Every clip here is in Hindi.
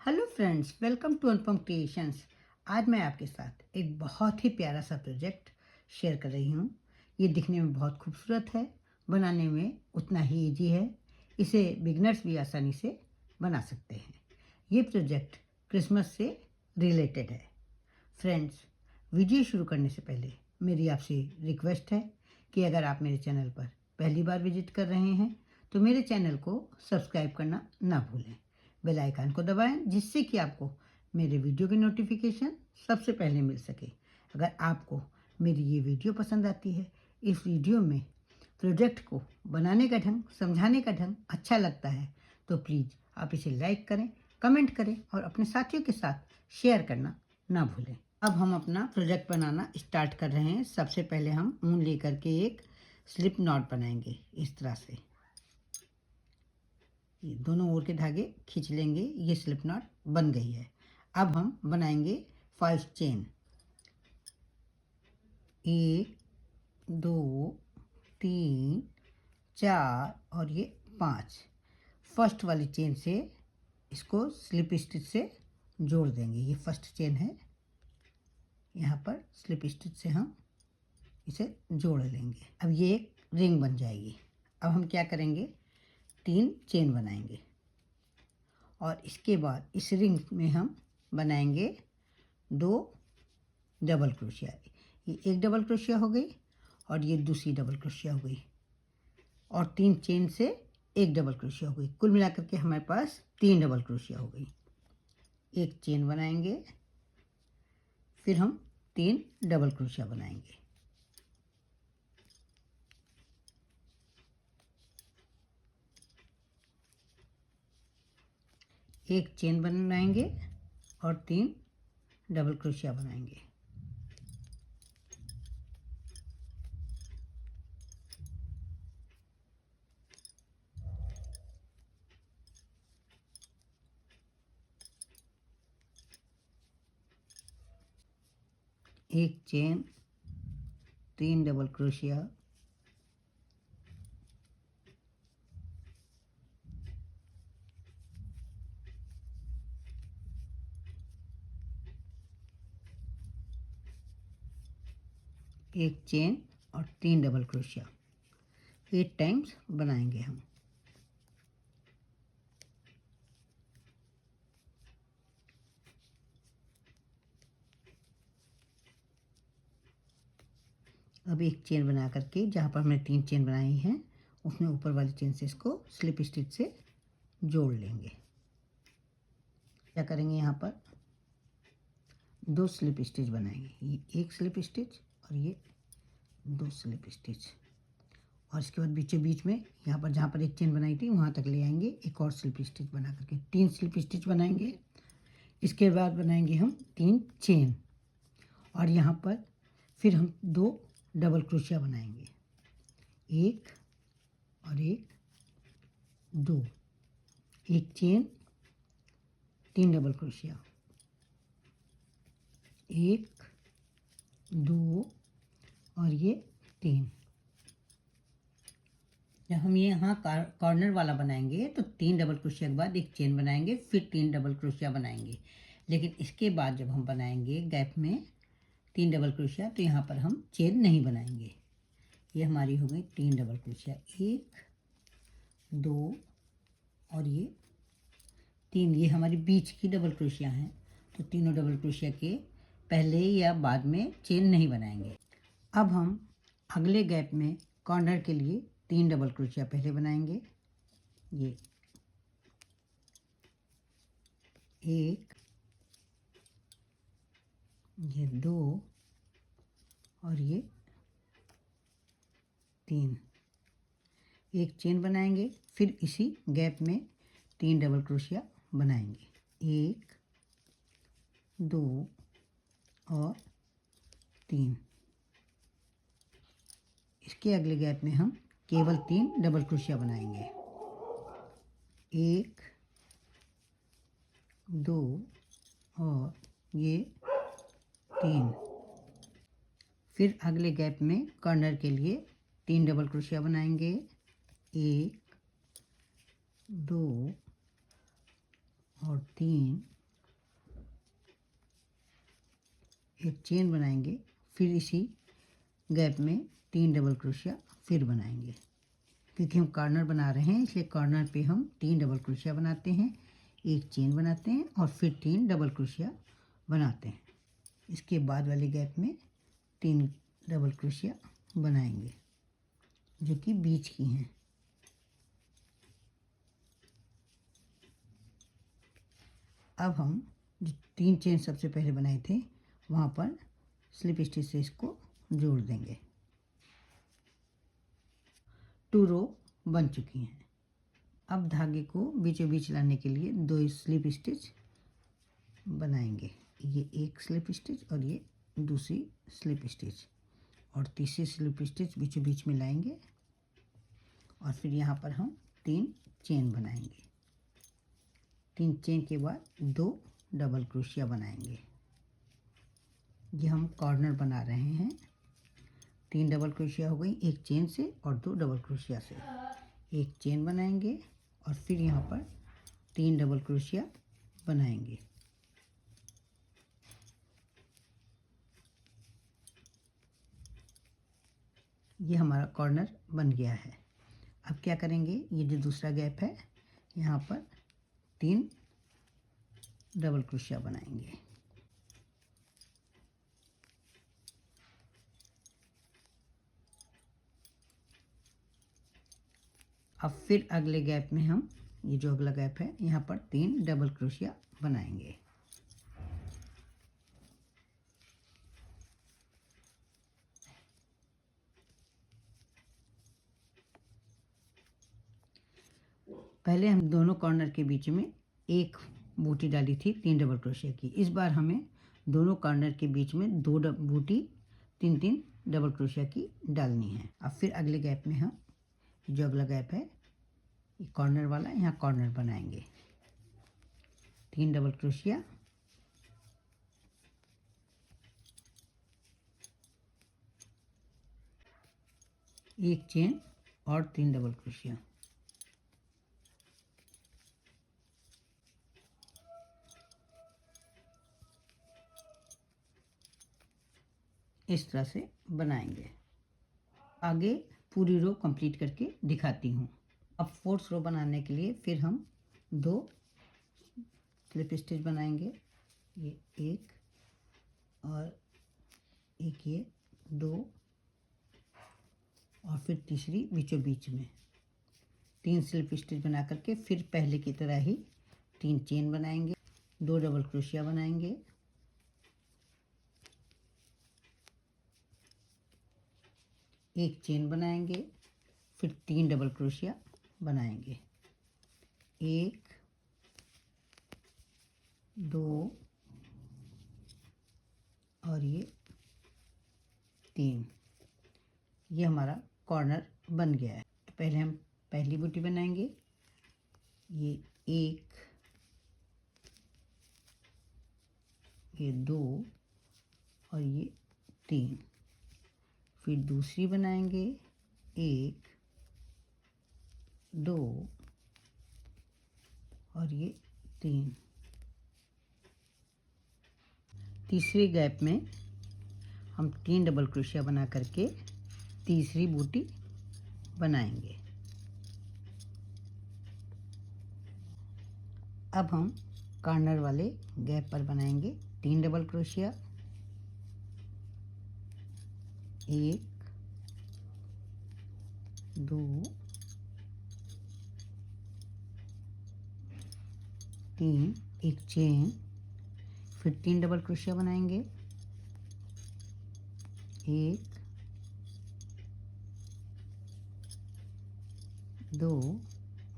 Hello friends, welcome to Anupam creations. आज मैं आपके साथ एक बहुत ही प्यारा सा प्रोजेक्ट शेयर कर रही हूँ। ये दिखने में बहुत खूबसूरत है, बनाने में उतना ही इजी है। इसे बिगनर्स भी आसानी से बना सकते हैं। ये प्रोजेक्ट क्रिसमस से रिलेटेड है। फ्रेंड्स, वीडियो शुरू करने से पहले मेरी आपसे रिक्वेस्ट है कि अगर आप मेरे चैनल पर पहली बार विजिट कर रहे हैं तो मेरे चैनल को सब्सक्राइब करना ना भूलें। बेल आइकन को दबाएं जिससे कि आपको मेरे वीडियो की नोटिफिकेशन सबसे पहले मिल सके। अगर आपको मेरी ये वीडियो पसंद आती है, इस वीडियो में प्रोजेक्ट को बनाने का ढंग, समझाने का ढंग अच्छा लगता है तो प्लीज़ आप इसे लाइक करें, कमेंट करें और अपने साथियों के साथ शेयर करना ना भूलें। अब हम अपना प्रोजेक्ट बनाना स्टार्ट कर रहे हैं। सबसे पहले हम ऊन लेकर के एक स्लिप नॉट बनाएंगे। इस तरह से ये दोनों ओर के धागे खींच लेंगे। ये स्लिप नॉट बन गई है। अब हम बनाएंगे 5 चेन। 1 2 3 4 और ये 5। फर्स्ट वाली चेन से इसको स्लिप स्टिच से जोड़ देंगे। ये फर्स्ट चेन है, यहाँ पर स्लिप स्टिच से हम इसे जोड़ लेंगे। अब ये एक रिंग बन जाएगी। अब हम क्या करेंगे, 3 चेन बनाएंगे और इसके बाद इस रिंग में हम बनाएंगे 2 डबल क्रोशिया। ये एक डबल क्रोशिया हो गई और ये दूसरी डबल क्रोशिया हो गई और 3 चेन से एक डबल क्रोशिया हो गई। कुल मिलाकर के हमारे पास 3 डबल क्रोशिया हो गई। एक चेन बनाएंगे, फिर हम 3 डबल क्रोशिया बनाएंगे। एक चेन बनाएंगे और 3 डबल क्रोशिया बनाएंगे। एक चेन, 3 डबल क्रोशिया, एक चेन और 3 डबल क्रोशिया 8 टाइम्स बनाएंगे हम। अब एक चेन बना करके जहाँ पर हमने 3 चेन बनाई हैं उसमें ऊपर वाली चेन से इसको स्लिप स्टिच से जोड़ लेंगे। क्या करेंगे, यहाँ पर 2 स्लिप स्टिच बनाएंगे। ये एक स्लिप स्टिच और ये 2 स्लिप स्टिच और इसके बाद बीचों बीच में यहाँ पर जहाँ पर एक चेन बनाई थी वहाँ तक ले आएंगे। एक और स्लिप स्टिच बना करके 3 स्लिप स्टिच बनाएंगे। इसके बाद बनाएंगे हम 3 चेन और यहाँ पर फिर हम 2 डबल क्रोशिया बनाएंगे। एक और एक, 2, एक चेन, 3 डबल क्रोशिया, 1 2 और ये 3। जब हम ये यहाँ कॉर्नर वाला बनाएंगे तो 3 डबल क्रोशिया के बाद एक चेन बनाएंगे, फिर 3 डबल क्रोशिया बनाएंगे। लेकिन इसके बाद जब हम बनाएंगे गैप में 3 डबल क्रोशिया तो यहाँ पर हम चेन नहीं बनाएंगे। ये हमारी हो गई 3 डबल क्रोशिया, 1 2 और ये 3। ये हमारी बीच की डबल क्रोशिया हैं तो तीनों डबल क्रोशिया के पहले या बाद में चेन नहीं बनाएंगे। अब हम अगले गैप में कॉर्नर के लिए 3 डबल क्रोशिया पहले बनाएंगे। ये 1, ये 2 और ये 3। एक चेन बनाएंगे, फिर इसी गैप में 3 डबल क्रोशिया बनाएंगे। 1 2 और 3। इसके अगले गैप में हम केवल 3 डबल क्रोशिया बनाएंगे। 1 2 और ये 3। फिर अगले गैप में कॉर्नर के लिए 3 डबल क्रोशिया बनाएंगे। 1 2 और 3 एक चेन बनाएंगे, फिर इसी गैप में 3 डबल क्रोशिया फिर बनाएंगे। क्योंकि हम कॉर्नर बना रहे हैं इसलिए कॉर्नर पे हम 3 डबल क्रोशिया बनाते हैं, एक चेन बनाते हैं और फिर 3 डबल क्रोशिया बनाते हैं। इसके बाद वाले गैप में 3 डबल क्रोशिया बनाएंगे जो कि बीच की हैं। अब हम जो 3 चेन सबसे पहले बनाए थे वहाँ पर स्लिप स्टिच से इसको जोड़ देंगे। 2 रो बन चुकी हैं। अब धागे को बीचों बीच लाने के लिए 2 स्लिप स्टिच बनाएंगे। ये एक स्लिप स्टिच और ये दूसरी स्लिप स्टिच, और तीसरी स्लिप स्टिच बीचों बीच में लाएंगे और फिर यहाँ पर हम 3 चेन बनाएंगे। 3 चेन के बाद 2 डबल क्रोशिया बनाएंगे। ये हम कॉर्नर बना रहे हैं। 3 डबल क्रोशिया हो गई, एक चेन से और 2 डबल क्रोशिया से। एक चेन बनाएंगे और फिर यहाँ पर 3 डबल क्रोशिया बनाएंगे। ये हमारा कॉर्नर बन गया है। अब क्या करेंगे, ये जो दूसरा गैप है यहाँ पर 3 डबल क्रोशिया बनाएंगे। अब फिर अगले गैप में हम, ये जो अगला गैप है यहाँ पर 3 डबल क्रोशिया बनाएंगे। पहले हम दोनों कॉर्नर के बीच में एक बूटी डाली थी 3 डबल क्रोशिया की। इस बार हमें दोनों कॉर्नर के बीच में 2 बूटी 3-3 डबल क्रोशिया की डालनी है। अब फिर अगले गैप में हम, जो अगला गैप है कॉर्नर वाला, यहाँ कॉर्नर बनाएंगे। 3 डबल क्रोशिया, एक चेन और 3 डबल क्रोशिया। इस तरह से बनाएंगे। आगे पूरी रो कंप्लीट करके दिखाती हूँ। अब 4th रो बनाने के लिए फिर हम 2 स्लिप स्टिच बनाएंगे। ये एक और एक, ये 2 और फिर तीसरी बीचों बीच में 3 स्लिप स्टिच बना करके फिर पहले की तरह ही 3 चेन बनाएंगे, 2 डबल क्रोशिया बनाएंगे, एक चेन बनाएंगे, फिर 3 डबल क्रोशिया बनाएंगे। 1 2 और ये 3। ये हमारा कॉर्नर बन गया है। तो पहले हम पहली बूटी बनाएंगे। ये 1, ये 2 और ये 3। फिर दूसरी बनाएंगे, 1 2 और ये 3। तीसरे गैप में हम 3 डबल क्रोशिया बना करके तीसरी बूटी बनाएंगे। अब हम कॉर्नर वाले गैप पर बनाएंगे 3 डबल क्रोशिया, 1 2 3, एक चेन, फिर 3 डबल क्रोशिया बनाएंगे, 1 2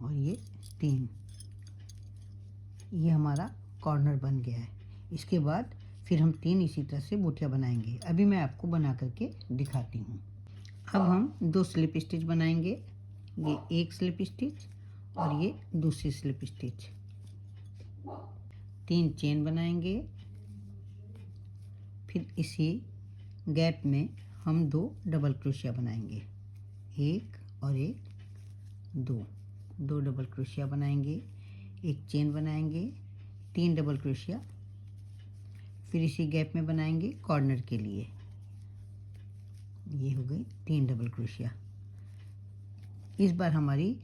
और ये 3। ये हमारा कॉर्नर बन गया है। इसके बाद फिर हम 3 इसी तरह से बूटियाँ बनाएंगे। अभी मैं आपको बना करके दिखाती हूँ। अब हम 2 स्लिप स्टिच बनाएंगे। ये एक स्लिप स्टिच और ये दूसरी स्लिप स्टिच, 3 चेन बनाएंगे। फिर इसी गैप में हम 2 डबल क्रोशिया बनाएंगे, 1 और 1 2 डबल क्रोशिया बनाएंगे, एक चेन बनाएंगे, 3 डबल क्रोशिया, फिर इसी गैप में बनाएंगे कॉर्नर के लिए। ये हो गई 3 डबल क्रोशिया। इस बार हमारी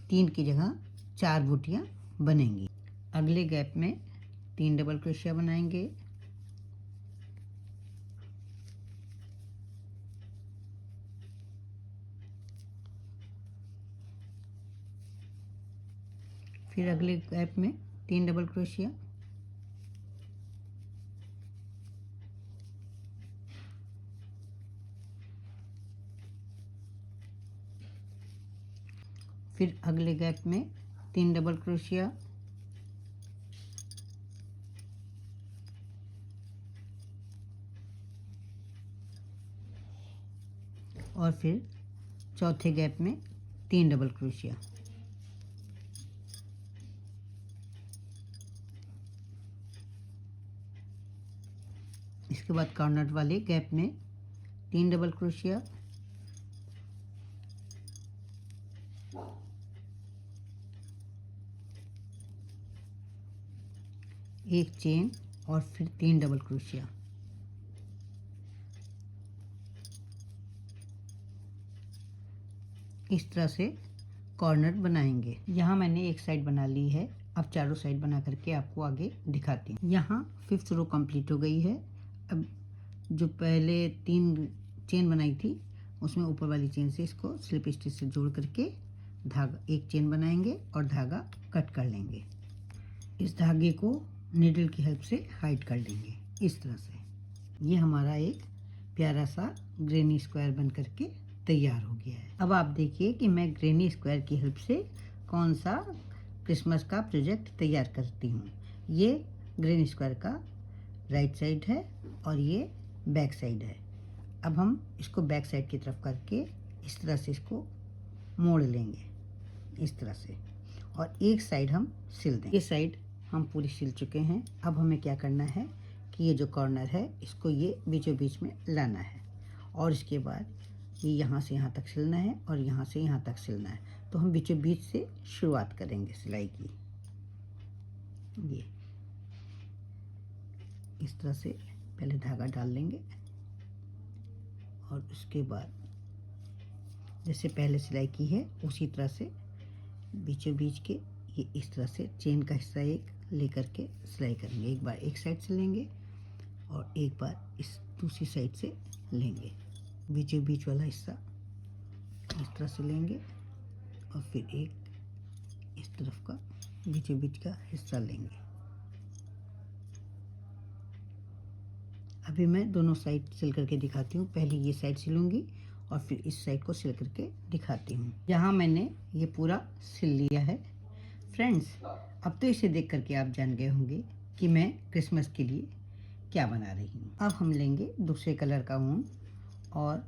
3 की जगह 4 बूटियां बनेंगी। अगले गैप में 3 डबल क्रोशिया बनाएंगे, फिर अगले गैप में 3 डबल क्रोशिया, फिर अगले गैप में 3 डबल क्रोशिया, और फिर चौथे गैप में 3 डबल क्रोशिया। इसके बाद कॉर्नर वाले गैप में 3 डबल क्रोशिया, एक चेन और फिर 3 डबल क्रोशिया। इस तरह से कॉर्नर बनाएंगे। यहाँ मैंने एक साइड बना ली है, अब चारों साइड बना करके आपको आगे दिखाती हूँ। यहाँ 5th रो कंप्लीट हो गई है। अब जो पहले 3 चेन बनाई थी उसमें ऊपर वाली चेन से इसको स्लिप स्टिच से जोड़ करके धागा एक चेन बनाएंगे और धागा कट कर लेंगे। इस धागे को नीडल की हेल्प से हाइड कर लेंगे इस तरह से। ये हमारा एक प्यारा सा ग्रेनी स्क्वायर बन करके तैयार हो गया है। अब आप देखिए कि मैं ग्रेनी स्क्वायर की हेल्प से कौन सा क्रिसमस का प्रोजेक्ट तैयार करती हूँ। ये ग्रेनी स्क्वायर का राइट साइड है और ये बैक साइड है। अब हम इसको बैक साइड की तरफ करके इस तरह से इसको मोड़ लेंगे इस तरह से, और एक साइड हम सिल देंगे। ये साइड हम पूरी सिल चुके हैं। अब हमें क्या करना है कि ये जो कॉर्नर है इसको ये बीचों बीच में लाना है, और इसके बाद ये यहाँ से यहाँ तक सिलना है और यहाँ से यहाँ तक सिलना है। तो हम बीचों बीच से शुरुआत करेंगे सिलाई की। ये इस तरह से पहले धागा डाल लेंगे और उसके बाद जैसे पहले सिलाई की है उसी तरह से बीचों बीच के ये इस तरह से चेन का हिस्सा एक लेकर के सिलाई करेंगे। एक बार एक साइड से लेंगे और एक बार इस दूसरी साइड से लेंगे। बीचों बीच वाला हिस्सा इस तरह से लेंगे और फिर एक इस तरफ का बीचों बीच का हिस्सा लेंगे। अभी मैं दोनों साइड सिल करके दिखाती हूँ। पहले ये साइड सिलूँगी और फिर इस साइड को सिल करके दिखाती हूँ। यहाँ मैंने ये पूरा सिल लिया है। फ्रेंड्स, अब तो इसे देख करके आप जान गए होंगे कि मैं क्रिसमस के लिए क्या बना रही हूँ। अब हम लेंगे दूसरे कलर का ऊन और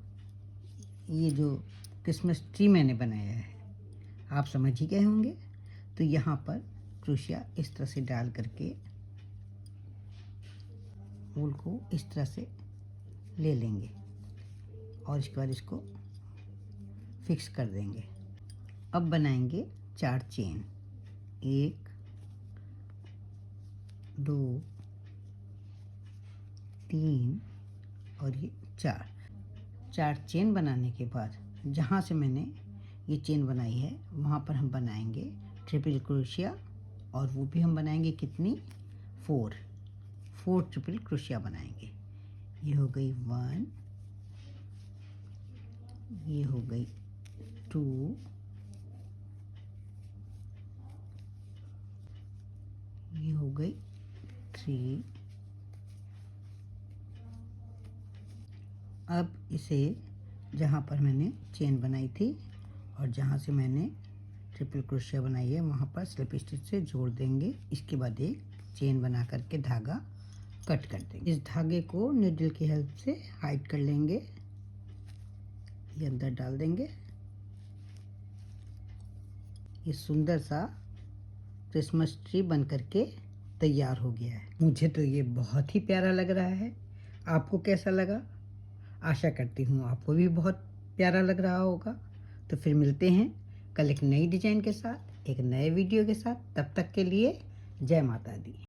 ये जो क्रिसमस ट्री मैंने बनाया है आप समझ ही गए होंगे। तो यहाँ पर क्रोशिया इस तरह से डाल करके ऊन को इस तरह से ले लेंगे और इसके बाद इसको फिक्स कर देंगे। अब बनाएंगे 4 चेन, 1 2 3 और ये 4 चेन बनाने के बाद जहाँ से मैंने ये चेन बनाई है वहाँ पर हम बनाएंगे ट्रिपल क्रोशिया, और वो भी हम बनाएंगे कितनी 4 ट्रिपल क्रोशिया बनाएंगे। ये हो गई 1, ये हो गई 2, ये हो गई 3। अब इसे जहाँ पर मैंने चेन बनाई थी और जहाँ से मैंने ट्रिपल क्रोशिया बनाई है वहाँ पर स्लिप स्टिच से जोड़ देंगे। इसके बाद एक चेन बना करके धागा कट कर देंगे। इस धागे को नीडल की हेल्प से हाइड कर लेंगे, ये अंदर डाल देंगे। ये सुंदर सा क्रिसमस ट्री बन करके तैयार हो गया है। मुझे तो ये बहुत ही प्यारा लग रहा है। आपको कैसा लगा? आशा करती हूँ आपको भी बहुत प्यारा लग रहा होगा। तो फिर मिलते हैं कल एक नई डिजाइन के साथ, एक नए वीडियो के साथ। तब तक के लिए जय माता दी।